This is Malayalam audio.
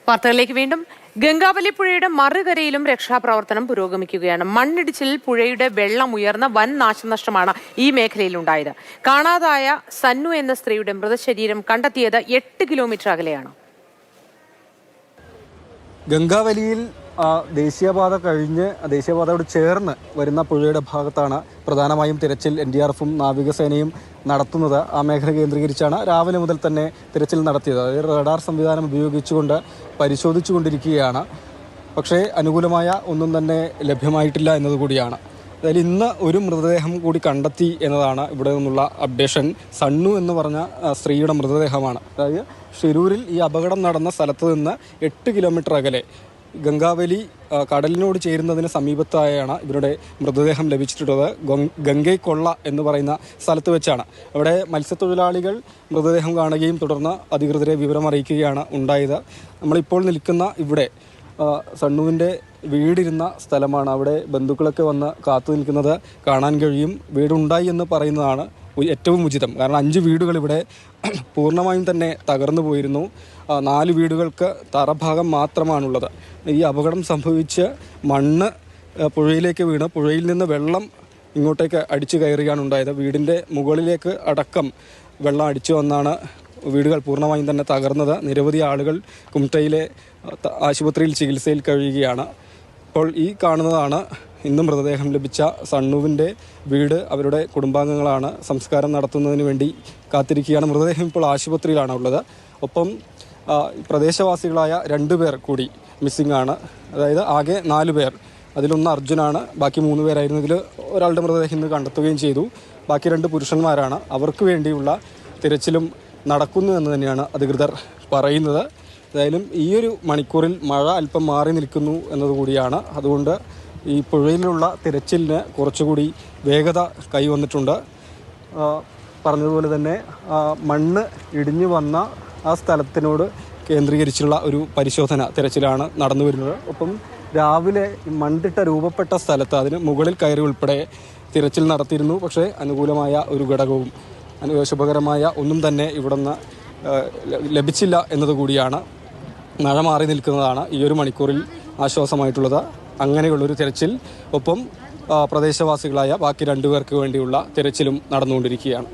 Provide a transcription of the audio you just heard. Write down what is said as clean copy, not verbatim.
വാർത്തകളിലേക്ക് വീണ്ടും. ഗംഗാവലി പുഴയുടെ മറുകരയിലും രക്ഷാപ്രവർത്തനം പുരോഗമിക്കുകയാണ്. മണ്ണിടിച്ചിലിൽ പുഴയുടെ വെള്ളം ഉയർന്ന വൻ നാശനഷ്ടമാണ് ഈ മേഖലയിൽ ഉണ്ടായത്. കാണാതായ സന്നു എന്ന സ്ത്രീയുടെ മൃതശരീരം കണ്ടെത്തിയത് 8 കിലോമീറ്റർ അകലെയാണ്. ഗംഗാവലിയിൽ ദേശീയപാത കഴിഞ്ഞ് ദേശീയപാതയോട് ചേർന്ന് വരുന്ന പുഴയുടെ ഭാഗത്താണ് പ്രധാനമായും തിരച്ചിൽ NDRFും നാവികസേനയും നടത്തുന്നത്. ആ മേഖല കേന്ദ്രീകരിച്ചാണ് രാവിലെ മുതൽ തന്നെ തിരച്ചിൽ നടത്തിയത്. അതായത് റഡാർ സംവിധാനം ഉപയോഗിച്ചുകൊണ്ട് പരിശോധിച്ചുകൊണ്ടിരിക്കുകയാണ്. പക്ഷേ അനുകൂലമായ ഒന്നും തന്നെ ലഭ്യമായിട്ടില്ല എന്നതുകൂടിയാണ്. അതായത് ഇന്ന് ഒരു മൃതദേഹം കൂടി കണ്ടെത്തി എന്നതാണ് ഇവിടെ നിന്നുള്ള അപ്ഡേഷൻ. സണ്ണു എന്ന് പറഞ്ഞ സ്ത്രീയുടെ മൃതദേഹമാണ്. അതായത് ഷിരൂരിൽ ഈ അപകടം നടന്ന സ്ഥലത്ത് നിന്ന് 8 കിലോമീറ്റർ അകലെ ഗംഗാവലി കടലിനോട് ചേരുന്നതിന് സമീപത്തായാണ് ഇവരുടെ മൃതദേഹം ലഭിച്ചിട്ടുള്ളത്. ഗംഗൈക്കൊള്ള എന്ന് പറയുന്ന സ്ഥലത്ത് വെച്ചാണ്. അവിടെ മത്സ്യത്തൊഴിലാളികൾ മൃതദേഹം കാണുകയും തുടർന്ന് അധികൃതരെ വിവരം അറിയിക്കുകയാണ് ഉണ്ടായത്. നമ്മളിപ്പോൾ നിൽക്കുന്ന ഇവിടെ സണ്ണുവിൻ്റെ വീടിരുന്ന സ്ഥലമാണ്. അവിടെ ബന്ധുക്കളൊക്കെ വന്ന് കാത്തു നിൽക്കുന്നത് കാണാൻ കഴിയും. വീടുണ്ടായി എന്ന് പറയുന്നതാണ് ഏറ്റവും ഉചിതം. കാരണം 5 വീടുകൾ ഇവിടെ പൂർണ്ണമായും തന്നെ തകർന്നു പോയിരുന്നു. 4 വീടുകൾക്ക് തറഭാഗം മാത്രമാണുള്ളത്. ഈ അപകടം സംഭവിച്ച് മണ്ണ് പുഴയിലേക്ക് വീണ് പുഴയിൽ നിന്ന് വെള്ളം ഇങ്ങോട്ടേക്ക് അടിച്ചു കയറുകയാണ് ഉണ്ടായത്. വീടിൻ്റെ മുകളിലേക്ക് അടക്കം വെള്ളം അടിച്ചു വന്നാണ് വീടുകൾ പൂർണ്ണമായും തന്നെ തകർന്നത്. നിരവധി ആളുകൾ കുംട്ടയിലെ ആശുപത്രിയിൽ ചികിത്സയിൽ കഴിയുകയാണ്. അപ്പോൾ ഈ കാണുന്നതാണ് ഇന്ന് മൃതദേഹം ലഭിച്ച സണ്ണുവിൻ്റെ വീട്. അവരുടെ കുടുംബാംഗങ്ങളാണ് സംസ്കാരം നടത്തുന്നതിന് വേണ്ടി കാത്തിരിക്കുകയാണ്. മൃതദേഹം ഇപ്പോൾ ആശുപത്രിയിലാണ് ഉള്ളത്. ഒപ്പം പ്രദേശവാസികളായ 2 പേർ കൂടി മിസ്സിംഗ് ആണ്. അതായത് ആകെ 4 പേർ. അതിലൊന്ന് അർജുനാണ്. ബാക്കി 3 പേരായിരുന്നു. ഇതിൽ ഒരാളുടെ മൃതദേഹം ഇന്ന് കണ്ടെത്തുകയും ചെയ്തു. ബാക്കി 2 പുരുഷന്മാരാണ്. അവർക്ക് വേണ്ടിയുള്ള തിരച്ചിലും നടക്കുന്നു എന്ന് തന്നെയാണ് അധികൃതർ പറയുന്നത്. ഏതായാലും ഈ ഒരു മണിക്കൂറിൽ മഴ അല്പം മാറി നിൽക്കുന്നു എന്നതുകൂടിയാണ്. അതുകൊണ്ട് ഈ പുഴയിലുള്ള തിരച്ചിലിന് കുറച്ചുകൂടി വേഗത കൈവന്നിട്ടുണ്ട്. പറഞ്ഞതുപോലെ തന്നെ മണ്ണ് ഇടിഞ്ഞു വന്ന ആ സ്ഥലത്തിനോട് കേന്ദ്രീകരിച്ചുള്ള ഒരു പരിശോധന തിരച്ചിലാണ് നടന്നു വരുന്നത്. ഒപ്പം രാവിലെ മണ്ണിട്ട രൂപപ്പെട്ട സ്ഥലത്ത് അതിന് മുകളിൽ കയറി ഉൾപ്പെടെ തിരച്ചിൽ നടത്തിയിരുന്നു. പക്ഷേ അനുകൂലമായ ഒരു ഘടകവും ശുഭകരമായ ഒന്നും തന്നെ ഇവിടുന്ന് ലഭിച്ചില്ല എന്നതുകൂടിയാണ്. മഴ മാറി നിൽക്കുന്നതാണ് ഈ ഒരു മണിക്കൂറിൽ ആശ്വാസമായിട്ടുള്ളത്. അങ്ങനെയുള്ളൊരു തിരച്ചിൽ. ഒപ്പം പ്രദേശവാസികളായ ബാക്കി 2 പേർക്ക് വേണ്ടിയുള്ള തിരച്ചിലും നടന്നുകൊണ്ടിരിക്കുകയാണ്.